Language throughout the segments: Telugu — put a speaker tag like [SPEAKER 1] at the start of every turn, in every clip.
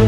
[SPEAKER 1] నా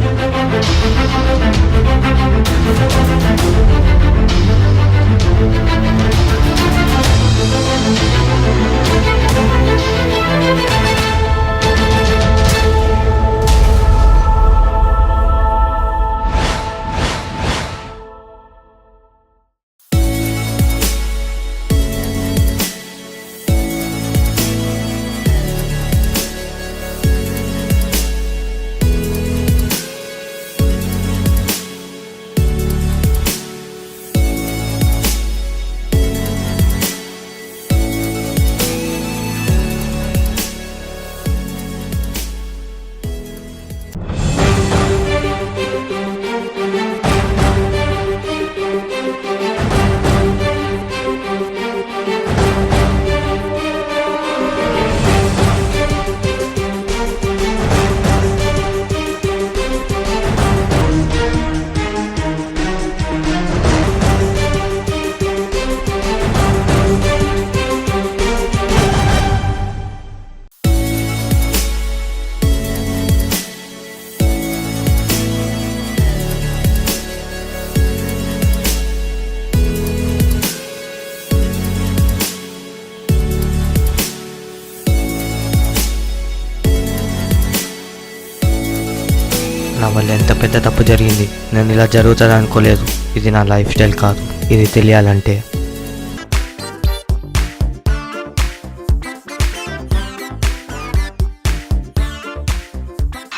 [SPEAKER 1] వల్ల ఎంత పెద్ద తప్పు జరిగింది. నేను ఇలా జరుగుతుంది అనుకోలేదు. ఇది నా లైఫ్ స్టైల్ కాదు. ఇది తెలియాలంటే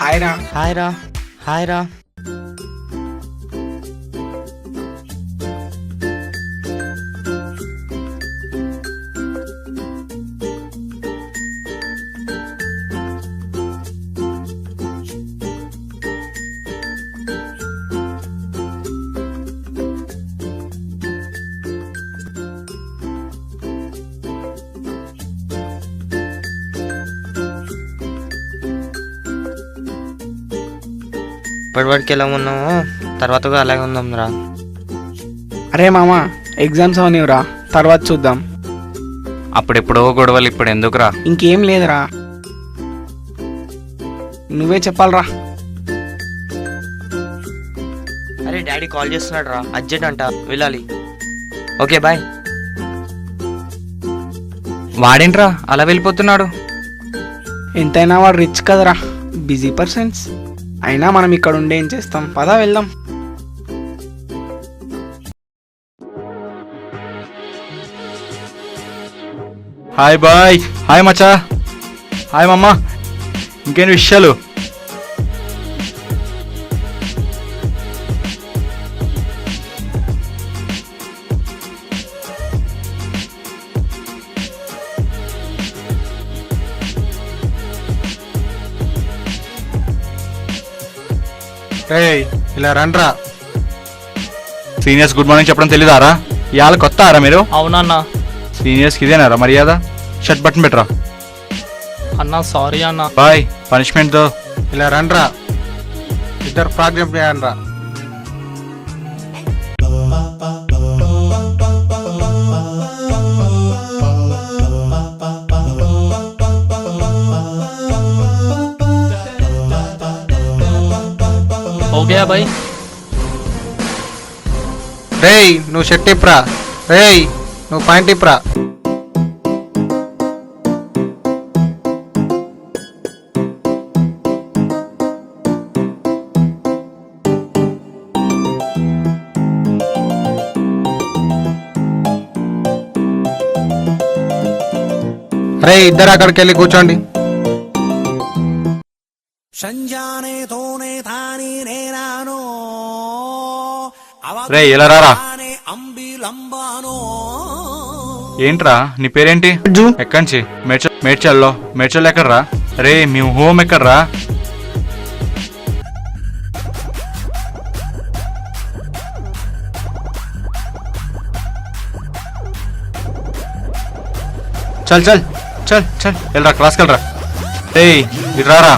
[SPEAKER 2] హాయ్ రా.
[SPEAKER 1] హాయ్ రా. హాయ్ రా. ఇప్పటివరకు ఎలా ఉన్నామో తర్వాత కూడా అలాగే ఉందాం రా.
[SPEAKER 2] అరే మామ, ఎగ్జామ్స్ అవనివ్వరా, తర్వాత చూద్దాం.
[SPEAKER 3] అప్పుడెప్పుడో గొడవలు, ఇప్పుడు ఎందుకురా?
[SPEAKER 2] ఇంకేం లేదురా, నువ్వే చెప్పాలరా.
[SPEAKER 1] అరే డాడీ కాల్ చేస్తున్నాడు రా, అర్జెంట్ అంట, వెళ్ళాలి. Okay bye.
[SPEAKER 3] వాడేంట్రా అలా వెళ్ళిపోతున్నాడు?
[SPEAKER 2] ఎంతైనా వాడు రిచ్ కదరా, బిజీ పర్సన్స్. అయినా మనం ఇక్కడ ఉండే ఏం చేస్తాం, పదా వెళ్దాం.
[SPEAKER 3] Hi boy. హాయ్ మచ్చా. హాయ్ మమ్మ. ఇంకేంటి విషయాలు? ఇలా రండ్రా. సీనియర్స్ గుడ్ మార్నింగ్ చెప్పడం తెలీదారా? ఇవాళ కొత్త ఆరా మీరు?
[SPEAKER 4] అవునన్నా.
[SPEAKER 3] సీనియర్స్కి ఇదేనారా మర్యాద? షర్ట్ బటన్ పెట్టరా.
[SPEAKER 4] అన్నా సారీ అన్నా.
[SPEAKER 3] బాయ్. పనిష్మెంట్ దో. ఇలా రండ్రా, ఇద్దరు ఫ్రాక్ జంప్ చేయండిరా.
[SPEAKER 4] Okay bye.
[SPEAKER 3] రేయ్ నువ్వు షర్ట్ ఇప్రా. రేయ్ నువ్వు పాయింట్ ఇప్రా. రే ఇద్దరు అక్కడికి వెళ్ళి కూర్చోండి. రే ఇలా రారా. ఏంట్రా నీ పేరేంటి? ఎక్కడి మేడ్చల్లో. మేడ్చల్ ఎక్కడ్రా? రే మీ హోమ్ ఎక్కడ్రా? చల్ చల్ చల్ చల్ వెళ్ళరా, క్లాస్కి వెళ్ళరా. రే ఇటు రారా.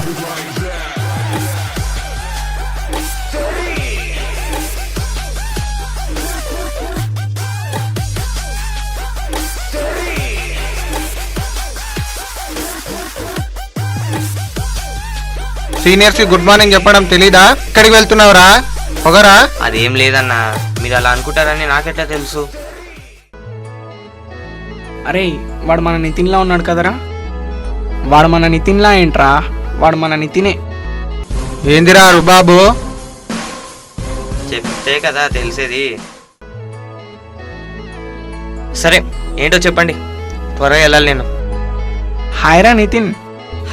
[SPEAKER 5] సీనియర్స్ కి గుడ్ మార్నింగ్ చెప్పడం తెలీదా? ఎక్కడికి వెళ్తున్నావురా? పొగరా?
[SPEAKER 1] అదేం లేదన్నా, మీరు అలా అనుకుంటారని నాకెట్లా తెలుసు?
[SPEAKER 2] అరే వాడు మన నితిన్లా ఉన్నాడు కదరా. వాడు మన నితిన్లా ఏంట్రా, వాడు మన నితినే.
[SPEAKER 5] ఏందిరా రుబాబు?
[SPEAKER 1] చెప్తే కదా తెలిసేది. సరే ఏంటో చెప్పండి, త్వరగా వెళ్ళాలి నేను.
[SPEAKER 2] హాయ్ రా నితిన్.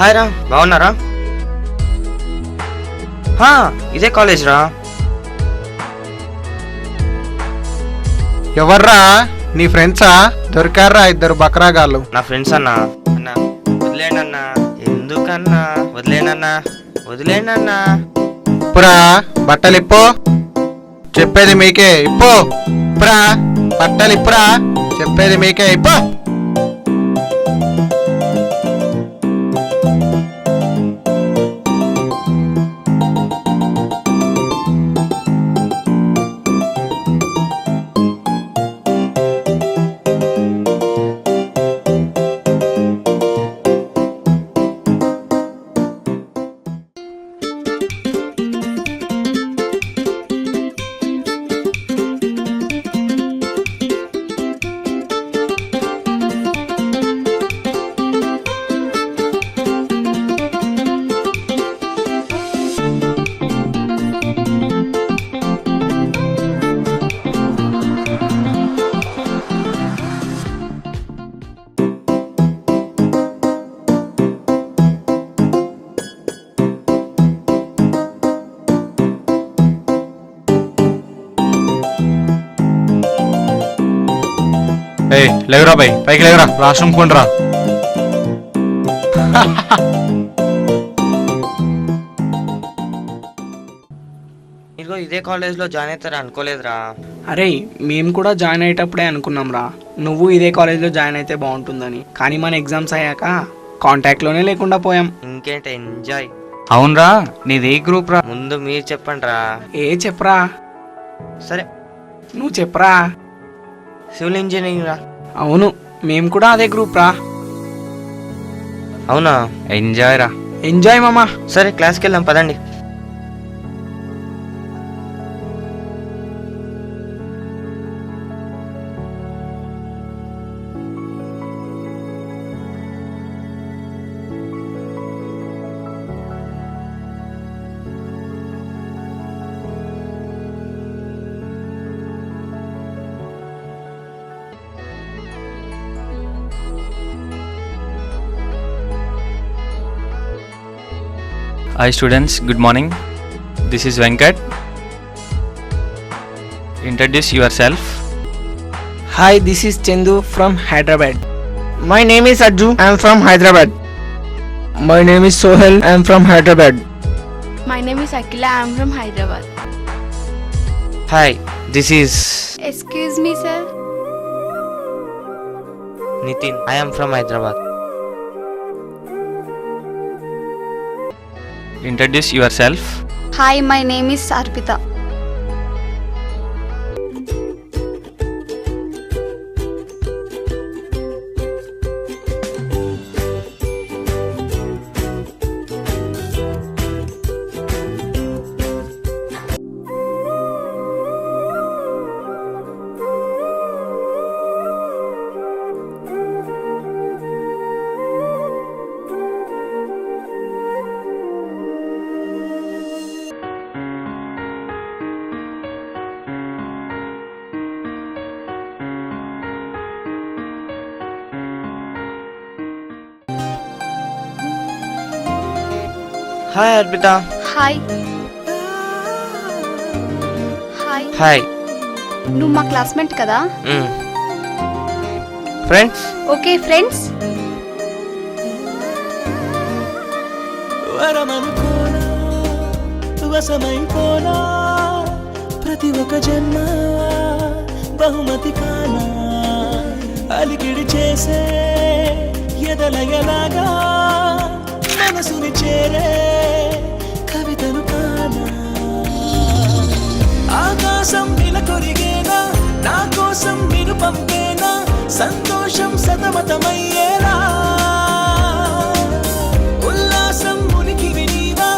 [SPEAKER 1] హాయ్ రా, బాగున్నారా? ఇదే కాలేజ్ రా.
[SPEAKER 5] ఎవర్రా నీ ఫ్రెండ్సా? దొరికారా ఇద్దరు బక్రాగాళ్ళు.
[SPEAKER 1] నా ఫ్రెండ్స్ అన్నా. అన్నా వదిలేండి అన్నా. ఎందుకన్నా? వదిలేండి అన్నా.
[SPEAKER 5] ఇప్పురా బట్టలు ఇప్పు. చెప్పేది మీకే, ఇప్పు. ఇప్పురా బట్టలు ఇప్పురా. చెప్పేది మీకే, ఇప్పు.
[SPEAKER 3] ఏ లేవురా బై, పైకి లేవురా, రాష్ట్రం కొండ్రా.
[SPEAKER 1] ఇదిగో ఇదే కాలేజ్లో జాయిన్ అవుతారా అనుకోలేదురా.
[SPEAKER 2] అరే మేము కూడా జాయిన్ అయ్యేటప్పుడే అనుకున్నాం రా, నువ్వు ఇదే కాలేజ్లో జాయిన్ అయితే బాగుంటుందని. కానీ మన ఎగ్జామ్స్ అయ్యాక కాంటాక్ట్లోనే లేకుండా పోయాం.
[SPEAKER 1] ఇంకేంటి ఎంజాయ్.
[SPEAKER 3] అవునరా, నీదే గ్రూప్ రా?
[SPEAKER 1] ముందు మీరు చెప్పండి రా.
[SPEAKER 2] చెప్పరా.
[SPEAKER 1] సరే
[SPEAKER 2] నువ్వు చెప్పరా.
[SPEAKER 1] సివిల్ ఇంజనీరింగ్ రా.
[SPEAKER 2] అవును, మేము కూడా అదే గ్రూప్ రా.
[SPEAKER 1] అవునా, ఎంజాయ్ రా.
[SPEAKER 2] ఎంజాయ్ మామా.
[SPEAKER 1] సరే క్లాస్కి వెళ్దాం పదండి.
[SPEAKER 6] Hi students, good morning. This is Venkat. Introduce yourself.
[SPEAKER 2] Hi, this is Chandu from Hyderabad. My name is Ajju. I am from Hyderabad. My name is Sohel. I am from Hyderabad.
[SPEAKER 7] My name is Akila. I am from Hyderabad.
[SPEAKER 1] Hi, this is
[SPEAKER 7] Excuse me, sir.
[SPEAKER 1] Nitin. I am from Hyderabad.
[SPEAKER 6] Introduce yourself.
[SPEAKER 7] Hi, my name is Arpita.
[SPEAKER 1] Hi Arpita.
[SPEAKER 7] Hi. Hi.
[SPEAKER 1] Hi.
[SPEAKER 7] నువ్వు మా క్లాస్మేట్ కదా?
[SPEAKER 1] ఫ్రెండ్స్.
[SPEAKER 7] Okay friends.
[SPEAKER 8] వరమనుకోనా వసమైపోనా ప్రతి ఒక్క జన్మ బహుమతి కానా అలికిడి చేసే ఎదలయలాగా మనసుని చేరే కవితను కానా ఆకాశం నిలకొరిగేనా నా కోసం మీరు పంపేనా సంతోషం సతమతమయ్యేలా ఉల్లాసం ఉనికి వినీవా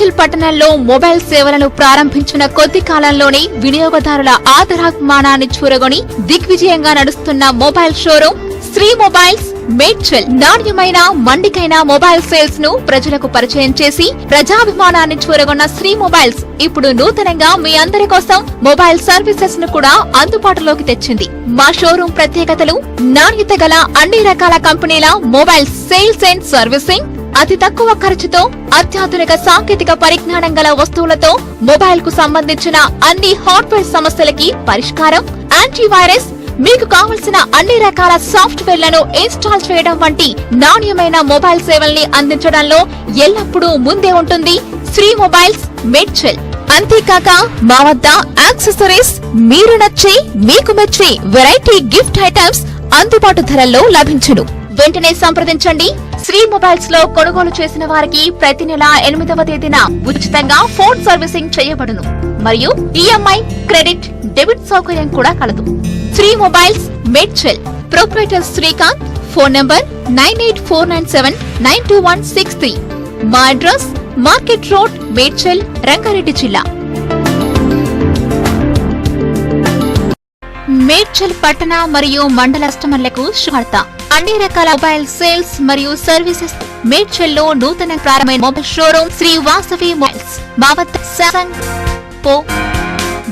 [SPEAKER 9] మేడ్చల్ పట్టణంలో మొబైల్ సేవలను ప్రారంభించిన కొద్ది కాలంలోనే వినియోగదారుల ఆదరాభిమానాన్ని చూరగొని దిగ్విజయంగా నడుస్తున్న mobile showroom Sri mobiles Medchal. నాణ్యమైన మండికైన మొబైల్ సేల్స్ ను ప్రజలకు పరిచయం చేసి ప్రజాభిమానాన్ని చూరగొన్న శ్రీ మొబైల్స్ ఇప్పుడు నూతనంగా మీ అందరి కోసం మొబైల్ సర్వీసెస్ ను కూడా అందుబాటులోకి తెచ్చింది. మా షోరూం ప్రత్యేకతలు: నాణ్యత గల అన్ని రకాల కంపెనీల మొబైల్ సేల్స్ అండ్ సర్వీసింగ్, అతి తక్కువ ఖర్చుతో అత్యాధునిక సాంకేతిక పరిజ్ఞానం గల వస్తువులతో మొబైల్ కు సంబంధించిన అన్ని హార్డ్వేర్ సమస్యలకి పరిష్కారం, యాంటీవైరస్, మీకు కావలసిన అన్ని రకాల సాఫ్ట్వేర్లను ఇన్స్టాల్ చేయడం వంటి నాణ్యమైన మొబైల్ సేవల్ని అందించడంలో ఎల్లప్పుడూ ముందే ఉంటుంది శ్రీ మొబైల్స్ మేడ్చల్. అంతేకాక మా వద్ద యాక్సెసరీస్, మీరు నచ్చే మీకు మెచ్చే వెరైటీ గిఫ్ట్ ఐటమ్స్ అందుబాటు ధరల్లో లభించును. వెంటనే సంప్రదించండి. శ్రీ మొబైల్స్ లో కొనుగోలు చేసిన వారికి ప్రతి నెల 8వ తేదీన ఉచితంగా ఫోన్ సర్వీసింగ్ చేయబడును మరియు ఈఎంఐ, క్రెడిట్, డెబిట్ సౌకర్యం కూడా కలదు. Sri mobiles Medchal. Proprietor Srikanth. Phone number 9849799163. మా address market road, Medchal, Rangareddy జిల్లా. మేడ్చల్ పట్టణ మరియు మండల కస్టమర్లకు శుభవార్త. అన్ని రకాల మొబైల్ సేల్స్ మరియు సర్వీసెస్ మేడ్చల్ లో నూతన ప్రారంభమైన mobile showroom Sri Vasavi mobiles. మా వద్ద సామ్సంగ్, పో,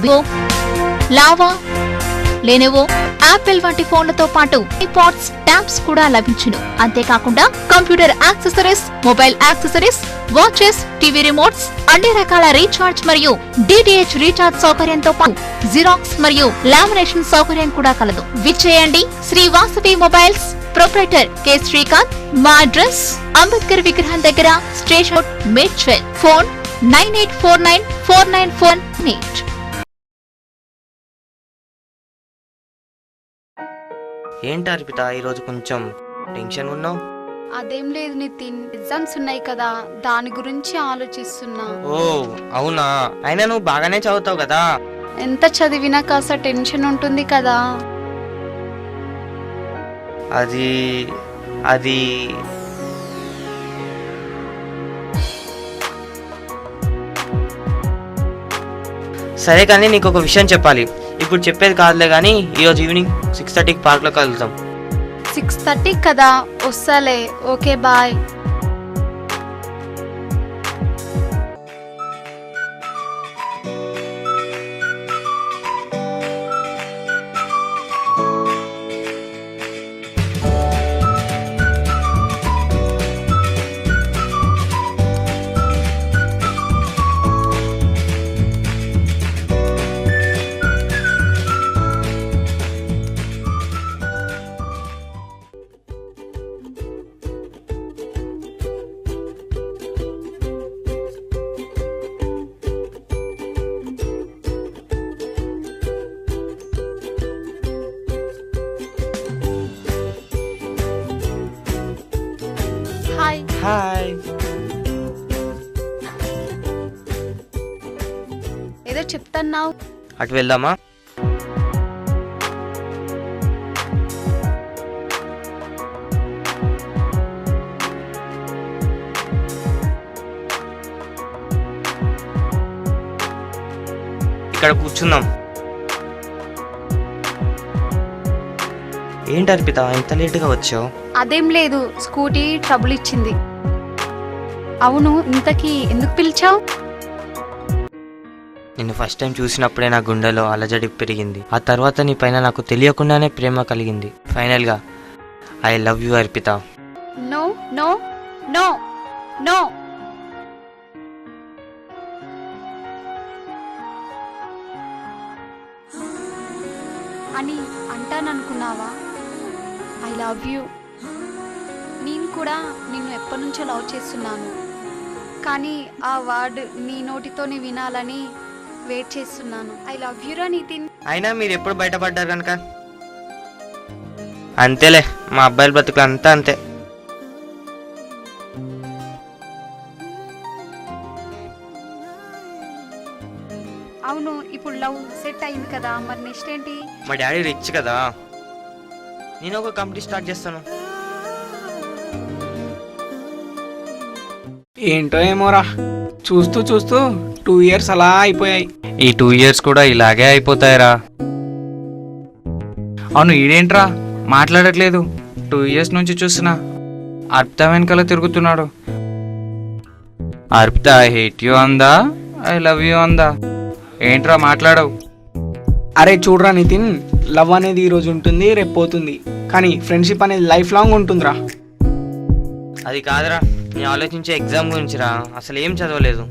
[SPEAKER 9] వివో, లావా, లెనోవో, యాపిల్ వంటి ఫోన్లతో పాటు ఐపాడ్స్, ట్యాబ్స్ కూడా లభించును. అంతేకాకుండా computer accessories, mobile accessories, watches, TV remotes, అన్ని రకాల రీఛార్జ్ మరియు డిటిహెచ్ రీఛార్జ్ సౌకర్యంతో పాటు జిరాక్స్ మరియు లామినేషన్ సౌకర్యం కూడా కలదు. విచ్చేయండి Shri Vasavi mobiles. Proprietor K Srikanth. మా అడ్రస్ అంబేద్కర్ విగ్రహం దగ్గర, స్టేషన్ రోడ్, మేడ్చల్. ఫోన్ 98494948.
[SPEAKER 1] ఏంటి అర్పిత, ఈరోజు కొంచెం టెన్షన్ ఉన్నావు?
[SPEAKER 7] అదేం లేదు నితిన్, ఎగ్జామ్స్ ఉన్నాయి కదా, దాని గురించి ఆలోచిస్తున్నా.
[SPEAKER 1] ఓ అవునా, అయినా నువ్వు బాగానే చదువుతావు కదా.
[SPEAKER 7] ఎంత చదివినా కాస్త టెన్షన్ ఉంటుంది కదా.
[SPEAKER 1] అది అది సరే కానీ నీకు ఒక విషయం చెప్పాలి. ఇప్పుడు చెప్పేది కాదులే కానీ ఈరోజు ఈవినింగ్ 6:30కి పార్క్లో కలుద్దాం.
[SPEAKER 7] 6:30 కదా, వస్తాలే. Okay, bye. హాయ్.
[SPEAKER 1] హాయ్.
[SPEAKER 7] ఏదో చెప్తున్నావు.
[SPEAKER 1] అటు వెళ్దామా? ఇక్కడ కూర్చుందాం. ఏంటి అర్పిత, ఇంత లేటుగా వచ్చావు?
[SPEAKER 7] అదేం లేదు, స్కూటీ ట్రబుల్ ఇచ్చింది. అవును, ఇంతకీ ఎందుకు పిలిచావు?
[SPEAKER 1] నిన్ను ఫస్ట్ టైం చూసినప్పుడే నా గుండెలో అలజడి పెరిగింది. ఆ తర్వాత నీ పైన నాకు తెలియకుండానే ప్రేమ కలిగింది. ఫైనల్ గా I love you Arpita.
[SPEAKER 7] No no no no. అని అంటాననుకున్నావా? I love you. నేను కూడా నిన్ను ఎప్పటి నుంచో లవ్ చేస్తున్నాను, కానీ ఆ వర్డ్ నీ నోటితోనే వినాలని వెయిట్ చేస్తున్నాను. ఐ లవ్ యూ రా నితిన్.
[SPEAKER 1] అయినా మీరు ఎప్పుడు బయటపడ్డారు కనుక అంతేలే, మా అబ్బాయిల బ్రతుకులు అంతా అంతే.
[SPEAKER 7] అవును, ఇప్పుడు లవ్ సెట్ అయింది కదా, మరి నెక్స్ట్ ఏంటి?
[SPEAKER 1] మా డాడీ రిచ్ కదా, నేను ఒక కంపెనీ స్టార్ట్ చేస్తాను.
[SPEAKER 2] ఏంటో ఏమోరా, చూస్తూ చూస్తూ 2 years అలా అయిపోయాయి.
[SPEAKER 3] ఈ 2 years కూడా ఇలాగే అయిపోతాయిరా. అవును, ఈడేంట్రా మాట్లాడట్లేదు? 2 years నుంచి చూస్తున్నా. అర్పిత వెనకాల తిరుగుతున్నాడు. అర్పిత ఐ హేట్ యూ అందా, ఐ లవ్ యూ అందా? ఏంట్రా మాట్లాడవు?
[SPEAKER 2] అరే చూడరా నితిన్, లవ్ అనేది ఈరోజు ఉంటుంది, రేపు పోతుంది, కానీ ఫ్రెండ్షిప్ అనేది లైఫ్ లాంగ్ ఉంటుందిరా.
[SPEAKER 1] అది కాదురా, నేను ఆలోచించే ఎగ్జామ్ గురించిరా. అసలు ఏం చదవలేదు.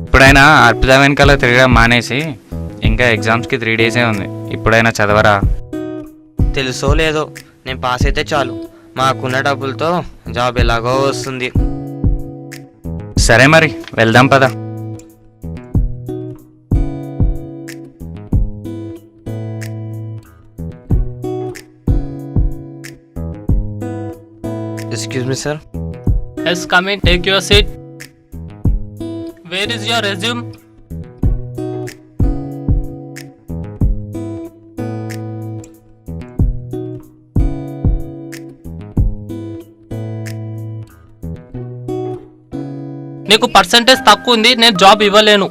[SPEAKER 3] ఇప్పుడైనా అర్పిత వెనకాల తిరగడం మానేసి ఇంకా ఎగ్జామ్స్కి 3 days ఉంది. ఇప్పుడైనా చదవరా.
[SPEAKER 1] తెలుసో లేదో, నేను పాస్ అయితే చాలు, మాకున్న డబ్బులతో జాబ్ ఎలాగో వస్తుంది.
[SPEAKER 3] సరే మరి వెళ్దాం పద.
[SPEAKER 1] Excuse me sir.
[SPEAKER 4] Yes, come in, take your seat. Where is your resume? నీకు పర్సంటేజ్ తక్కువ ఉంది, నేను జాబ్ ఇవ్వలేను.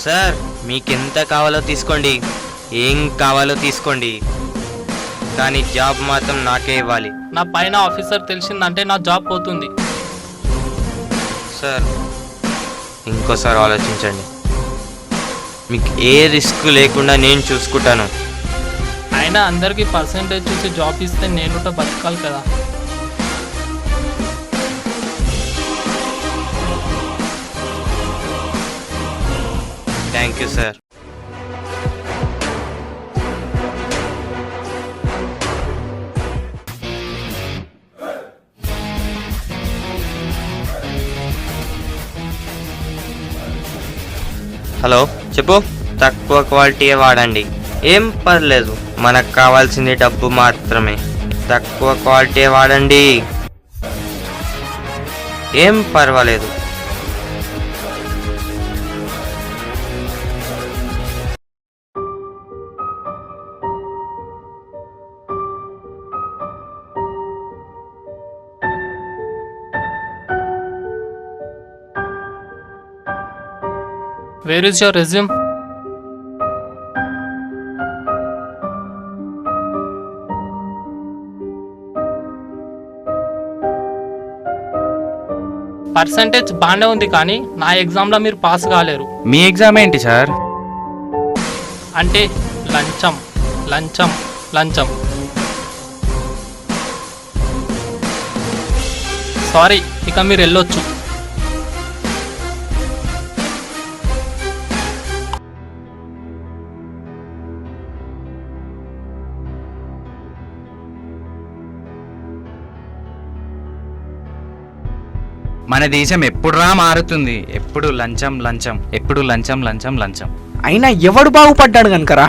[SPEAKER 1] సార్ మీకు ఎంత కావాలో తీసుకోండి, ఏం కావాలో తీసుకోండి, కానీ జాబ్ మాత్రం నాకే ఇవ్వాలి.
[SPEAKER 4] నా పైన ఆఫీసర్ తెలిసిందంటే నా జాబ్ పోతుంది.
[SPEAKER 1] సార్ ఇంకోసారి ఆలోచించండి, మీకు ఏ రిస్క్ లేకుండా నేను చూసుకుంటాను.
[SPEAKER 4] అయినా అందరికీ పర్సంటేజ్ చూసి జాబ్ ఇస్తే నేను బతకాలి కదా.
[SPEAKER 1] Thank you sir. హలో చెప్పు. తక్కువ క్వాలిటీయే వాడండి, ఏం పర్లేదు, మనకు కావాల్సింది డబ్బు మాత్రమే. తక్కువ క్వాలిటీయే వాడండి, ఏం పర్వాలేదు.
[SPEAKER 4] Where is your resume? Percentage బాగానే ఉంది, కానీ నా ఎగ్జామ్లో మీరు పాస్ కాలేరు.
[SPEAKER 3] మీ ఎగ్జామ్ ఏంటి సార్?
[SPEAKER 4] అంటే లంచం లంచం లంచం. సారీ, ఇక మీరు వెళ్ళొచ్చు.
[SPEAKER 3] మన దేశం ఎప్పుడురా మారుతుంది? ఎప్పుడు లంచం లంచం, ఎప్పుడు లంచం లంచం లంచం.
[SPEAKER 2] అయినా ఎవడు బాగుపడ్డాడు కనుకరా?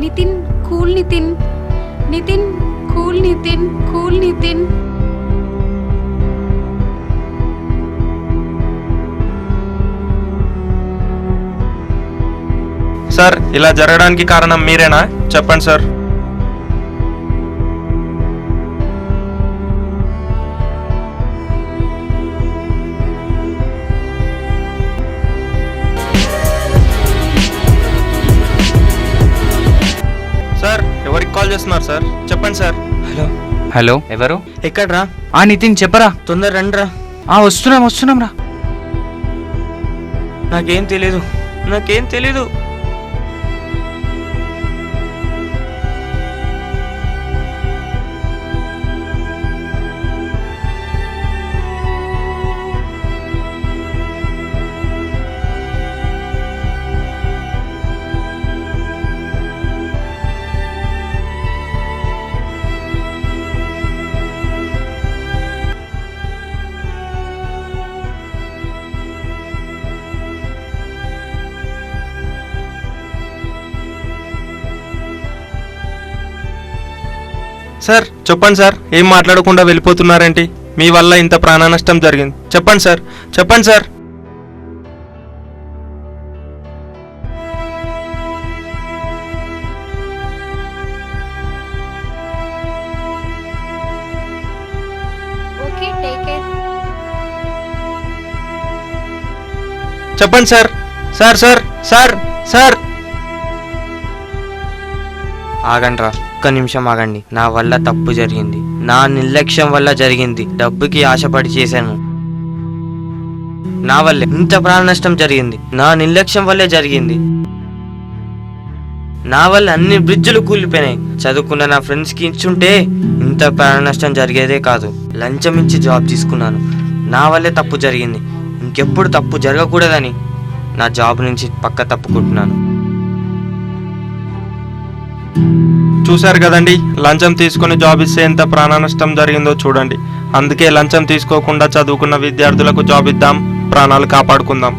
[SPEAKER 7] Nitin cool, Nitin Nitin cool, Nitin cool, Nitin.
[SPEAKER 5] Sir ఇలా జరగడానికి కారణం మీరేనా? చెప్పండి సార్. సార్ ఎవరికి కాల్ చేస్తున్నారు సార్? చెప్పండి సార్.
[SPEAKER 1] హలో
[SPEAKER 3] హలో, ఎవరు?
[SPEAKER 1] ఎక్కడ్రా?
[SPEAKER 3] నితిన్ చెప్పరా.
[SPEAKER 1] తొందర రండిరా.
[SPEAKER 3] వస్తున్నాం రా.
[SPEAKER 1] నాకేం తెలీదు.
[SPEAKER 5] సార్ చెప్పండి సార్, ఏం మాట్లాడకుండా వెళ్ళిపోతున్నారేంటి? మీ వల్ల ఇంత ప్రాణ నష్టం జరిగింది. చెప్పండి సార్, చెప్పండి సార్.
[SPEAKER 7] Okay, take care.
[SPEAKER 5] చెప్పండి sir. Sir sir sir sir
[SPEAKER 1] ఆగండ్రా, ఒక్క నిమిషం ఆగండి. నా వల్ల తప్పు జరిగింది, నా నిర్లక్ష్యం వల్ల జరిగింది. డబ్బుకి ఆశపడి చేశాను, నా వల్లే ఇంత ప్రాణ నష్టం జరిగింది. నా నిర్లక్ష్యం వల్లే జరిగింది. నా వల్ల అన్ని బ్రిడ్జులు కూలిపోయినాయి. చదువుకున్న నా ఫ్రెండ్స్కి ఇచ్చుంటే ఇంత ప్రాణ నష్టం జరిగేదే కాదు. లంచం ఇచ్చి జాబ్ తీసుకున్నాను, నా వల్లే తప్పు జరిగింది. ఇంకెప్పుడు తప్పు జరగకూడదని నా జాబ్ నుంచి పక్క తప్పుకుంటున్నాను.
[SPEAKER 5] చూశారు కదండి, లంచం తీసుకుని జాబ్ ఇస్తే ఎంత ప్రాణ నష్టం జరిగిందో చూడండి. అందుకే లంచం తీసుకోకుండా చదువుకున్న విద్యార్థులకు జాబ్ ఇద్దాం, ప్రాణాలు కాపాడుకుందాం.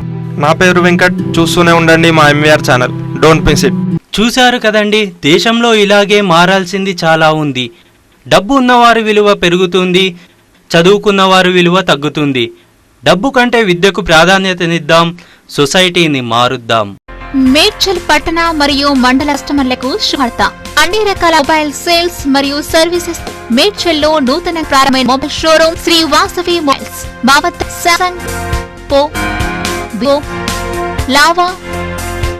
[SPEAKER 5] నా పేరు వెంకట్, చూస్తూనే ఉండండి మా MVR channel. Don't miss it.
[SPEAKER 10] చూశారు కదండి, దేశంలో ఇలాగే మారాల్సింది చాలా ఉంది. డబ్బు ఉన్నవారి విలువ పెరుగుతుంది, చదువుకున్న వారి విలువ తగ్గుతుంది. డబ్బు కంటే విద్యకు ప్రాధాన్యతనిద్దాం, సొసైటీని మారుద్దాం.
[SPEAKER 9] మేడ్చల్ పట్టణ మరియు మండల కస్టమర్లకు శుభార్త. అన్ని రకాల మొబైల్ సేల్స్ మరియు సర్వీసెస్ మేడ్చల్లో నూతన ప్రారంభమైన mobile showroom Sri Vasavi mobiles. మా వద్ద సామ్సంగ్, పో, వివో, లావా,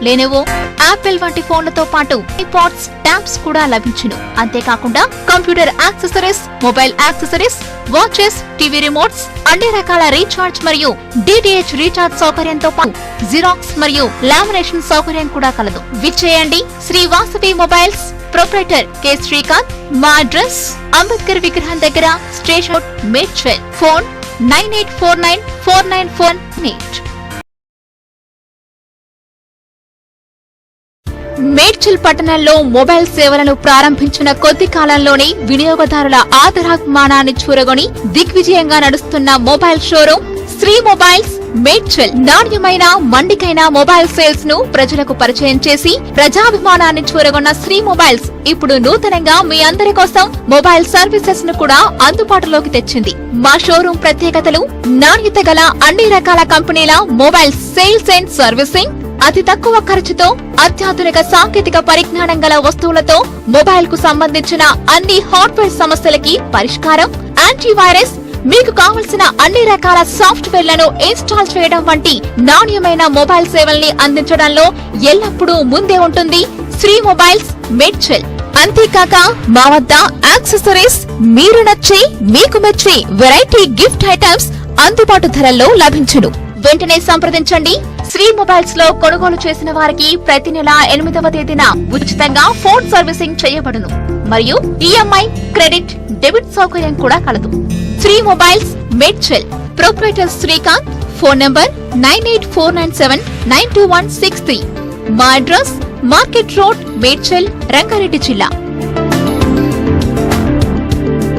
[SPEAKER 9] లెనోవో, యాపిల్ వంటి ఫోన్లతో పాటు ఐపాడ్స్, ట్యాబ్స్ కూడా లభించును. అంతేకాకుండా computer accessories, mobile accessories, watches, TV remotes, అన్ని రకాల రీఛార్జ్ మరియు డిటిహెచ్ రీఛార్జ్ సౌకర్యంతో పాటు జిరాక్స్ మరియు లామినేషన్ సౌకర్యం కూడా కలదు. విచ్చేయండి Shri Vasavi mobiles. Proprietor K Srikanth. మా అడ్రస్ అంబేద్కర్ విగ్రహం దగ్గర, station road, Medchal. Phone 98494948. Medchal పట్టణంలో మొబైల్ సేవలను ప్రారంభించిన కొద్ది కాలంలోనే వినియోగదారుల ఆదరాభిమానాన్ని చూరగొని దిగ్విజయంగా నడుస్తున్న mobile showroom Sri mobiles Medchal. నాణ్యమైన మండికైన మొబైల్ సేల్స్ ను ప్రజలకు పరిచయం చేసి ప్రజాభిమానాన్ని చూరగొన్న శ్రీ మొబైల్స్ ఇప్పుడు నూతనంగా మీ అందరి కోసం మొబైల్ సర్వీసెస్ ను కూడా అందుబాటులోకి తెచ్చింది. మా షోరూమ్ ప్రత్యేకతలు: నాణ్యత గల అన్ని రకాల కంపెనీల మొబైల్ సేల్స్ అండ్ సర్వీసింగ్, అతి తక్కువ ఖర్చుతో అత్యాధునిక సాంకేతిక పరిజ్ఞానం గల వస్తువులతో మొబైల్ కు సంబంధించిన అన్ని హార్డ్వేర్ సమస్యలకి పరిష్కారం, యాంటీవైరస్, మీకు కావలసిన అన్ని రకాల సాఫ్ట్వేర్లను ఇన్స్టాల్ చేయడం వంటి నాణ్యమైన మొబైల్ సేవల్ని అందించడంలో ఎల్లప్పుడూ ముందే ఉంటుంది శ్రీ మొబైల్స్ మేడ్చల్. అంతేకాక మా వద్ద యాక్సెసరీస్, మీరు నచ్చే మీకు మెచ్చే వెరైటీ గిఫ్ట్ ఐటమ్స్ అందుబాటు ధరల్లో లభించును. వెంటనే సంప్రదించండి. శ్రీ మొబైల్స్ లో కొనుగోలు చేసిన వారికి ప్రతి నెల 8వ తేదీన ఉచితంగా ఫోన్ సర్వీసింగ్ చేయబడును మరియు ఈఎంఐ, క్రెడిట్, డెబిట్ సౌకర్యం కూడా కలదు. Sri mobiles Medchal. Proprietor Srikanth. Phone number 9849792163. మా address market road, Medchal, Rangareddy జిల్లా.